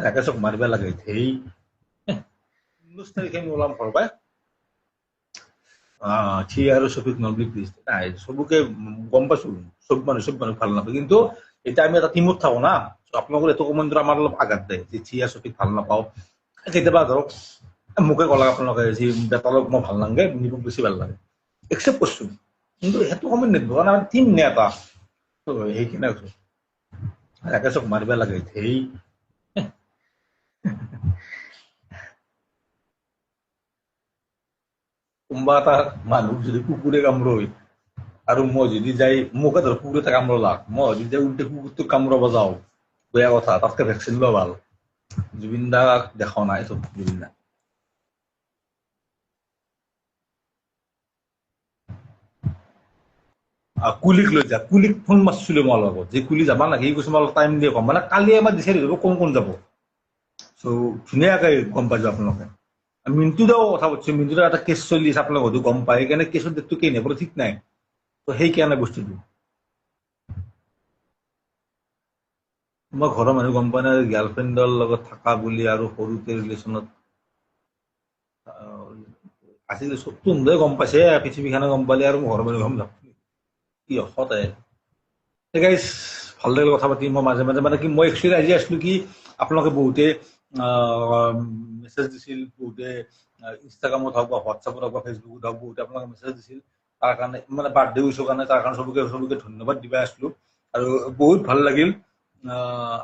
একে চক মাৰিব লাগে সেই 19 তাৰিখে আমি ওলাম ঘৰৰ পৰাই থি আৰু ছবিক নলবি প্লিজ নাই চবকে গম পাইছো চব মানুহ ভাল নাপায় কিন্তু এতিয়া আমি এটা টিমত থাকো না আপোনালোকৰ এইটো কমেণ্টৰ আমাৰ অলপ আঘাত দিয়ে যে থি আৰু ছবিক ভাল নাপাওঁ কেতিয়াবা ধৰক মোকে ক'লা আপোনালোকে যি বেতালক মই ভাল নালাগে নিবুক বেছি ভাল লাগে একচেপ্ট কৰিছো কিন্তু সেইটো কমেণ্ট নিদিব কাৰণ আমাৰ টিম নে এটা সেইখিনি কৈছো একে চক মাৰিব লাগে সেই কোনোবা এটা মানুহ যদি কুকুৰে কামুৰয় আৰু মই যদি যাই মোকে ধৰ কুকুৰ এটা কামুৰলাক মই যদি যাই উল্টে কুকুৰটোক কামুৰাব যাওঁ বেয়া কথা তাতকে ভেকচিন লোৱা ভাল জুবিন দাক দেখা নাই চব জুবিন দা কুলিক লৈ যা কুলিক ফোন মাৰিছিলো মই লগত যে কুলি যাবা না সি কৈছে মই অলপ টাইম দিয়ে কম মানে কালি এবাৰ বিচাৰি যাব কোন যাব চ' ধুনীয়াকৈ গম পাই যাব আপোনালোকে মিণ্টু দাও কথা পাতিছো মিণ্টু দাৰ এটা কেছ চলি আছে আপোনালোকে হয়তো গম পায় সেইকাৰণে কেছৰ ডেটটো কেনে বোলে ঠিক নাই ত' সেইকাৰণে বস্তুটো মই ঘৰৰ মানুহ গম পোৱা নাই গাৰ্লফ্ৰেণ্ডৰ লগত থকা বুলি আৰু সৰুতে ৰিলেশ্যনত আছিলে চবটো সুন্দৰে গম পাইছে পৃথিৱীখনে গম পালে আৰু ঘৰৰ মানুহ গম নাপায় কি সদায় গাইজ ভাল লাগিল কথা পাতি মই মাজে মাজে মানে কি মই একচুৱেলি আজি আছিলো কি আপোনালোকে বহুতে মেছেজ দিছিল বহুতে ইনষ্টাগ্ৰামত হওক বা হোৱাটছএপত হওক বা ফেচবুকত হওক বহুতে আপোনালোকে মেছেজ দিছিল তাৰ কাৰণে মানে বাৰ্থডে উইচৰ কাৰণে তাৰ কাৰণে চবকে ধন্যবাদ দিবা আছিলো আৰু বহুত ভাল লাগিল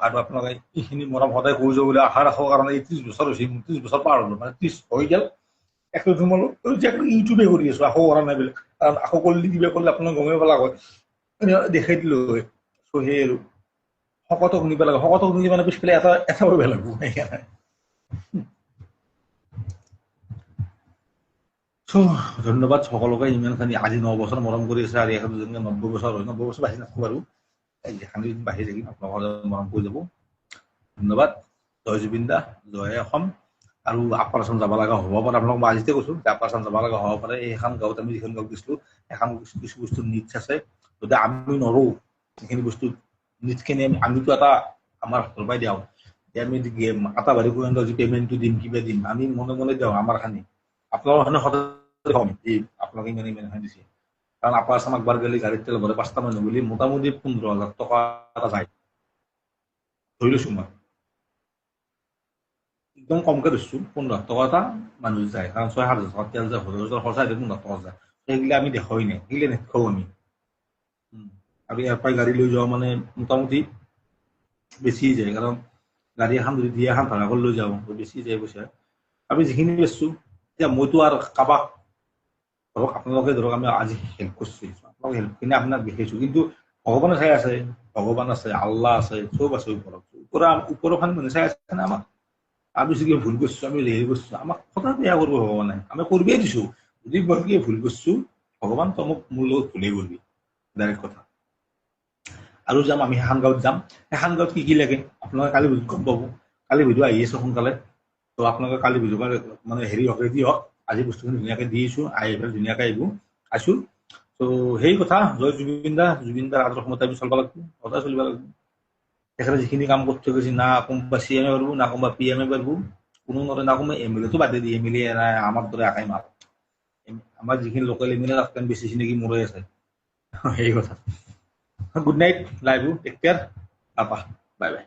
আৰু আপোনালোকে এইখিনি মৰম সদায় কৰি যাব বুলি আশা ৰাখোঁ কাৰণে 30 বছৰ হৈছে 29 বছৰ পাৰ হ'লো মানে 30 হৈ গ'ল একো সোমালো ইউটিউবে কৰি আছো আকৌ কৰা নাই বেলেগ কাৰণ আকৌ কৰিলে কিবা কৰিলে আপোনালোকে গমেই পালা হয় দেখাই দিলো হয় চ' সেই আৰু শকতক নিব লাগে শকতক নিলে মানে পিছফালে এটা কৰিব লাগিব সেইকাৰণে ধন্যবাদ সকলোকে ইমানখিনি আজি 9 বছৰ মৰম কৰি আছে আৰু এখন দুজনকে 90 বছৰ হয় 90 বছৰ বাঢ়ি নাথাকো বাৰু যেখানি বাঢ়ি থাকিম আপোনালোকৰ মৰম কৰি যাব ধন্যবাদ জয় জুবিন দা জয় অসম আৰু আপাৰ আছাম যাব লগা হ'ব পাৰে আপোনালোক মই আজিতে কৈছো যে আপাৰ আছাম যাব লগা হ'ব পাৰে এইখন গাঁৱত আমি যিখন গাঁৱত গৈছিলো এখন কিছু বস্তু নিডছ আছে যদি আমি নৰোঁ সেইখিনি বস্তু নিডছখিনি আমিতো এটা আমাৰ হলপাই দিওঁ যে আমি এটা বাৰী পৰিয়াল যি পে'মেণ্টটো দিম কিবা দিম আমি মনে মনে দিওঁ আমাৰ খানি আপোনালোকৰ সদায় কম এই আপোনালোকে ইমান দিছে কাৰণ আপাৰ আছাম একবাৰ গ'লে গাড়ীত তেল ভৰে 5টা মানুহ বুলি মোটামুটি 15,000 টকা এটা যায় ধৰি লৈছো মই একদম কমকে ধৰিছো 15 টকা এটা মানুহ যায় কাৰণ 6,000 টকা তেল যায় খৰচা 15 টকা যায় সেইগিলা আমি দেখাই নাই সেইগিলা নেখাওঁ আমি আৰু ইয়াৰ পৰাই গাড়ী লৈ যোৱা মানে মোটামুটি বেছি যায় কাৰণ গাড়ী এখন যদি দিয়ে এখন ভাড়া কৰি লৈ যাওঁ বেছি যায় পইচা আমি যিখিনি বেচছো এতিয়া মইতো আৰু কাৰোবাক ধৰক আপোনালোকে ধৰক আমি আজি হেল্প কৰিছোঁ আপোনালোকে হেল্পখিনি আপোনাক দেখাইছোঁ কিন্তু ভগৱানে চাই আছে ভগৱান আছে আল্লাহ আছে চব আছে ওপৰৰ ফালে মানুহ চাই আছে না আমাক আমি যদি ভুল কৰিছো আমি হেৰি কৰিছো আমাক সদায় বেয়া কৰিব ভগৱানে আমি কৰিবই দিছো যদি মই ভুল কৰিছো ভগৱান তই মোক মোৰ লগত ভুলেই কৰিবি ডাইৰেক্ট কথা আৰু যাম আমি সেইখন গাঁৱত যাম সেইখন গাঁৱত কি লাগে আপোনালোকে কালি গম পাব কালি ভিডিঅ' আহি আছে সোনকালে তো আপোনালোকে কালি ভিডিঅ' মানে হেৰি হওক ৰেডি হওক আজি বস্তুখিনি ধুনীয়াকৈ দি আছো আহি পেলাই ধুনীয়াকৈ আহিব আছো তো সেই কথা জয় জুবিন দাৰ আদৰ্শ মতে আমি চলিব লাগিব সদায় চলিব লাগিব তেখেতে যিখিনি কাম কৰি থৈ গৈছে না কোনোবা CM পাৰিব না কোনোবা PM পাৰিব কোনো নৰে না কোনোবা MLA টো বাদে দিয়ে MLA আমাৰ দৰে আকাই মাৰ আমাৰ যিখিনি লোকেল MLA তাতকৈ বেছি চিনাকি মোৰে আছে সেই কথা good night live take care bye বাই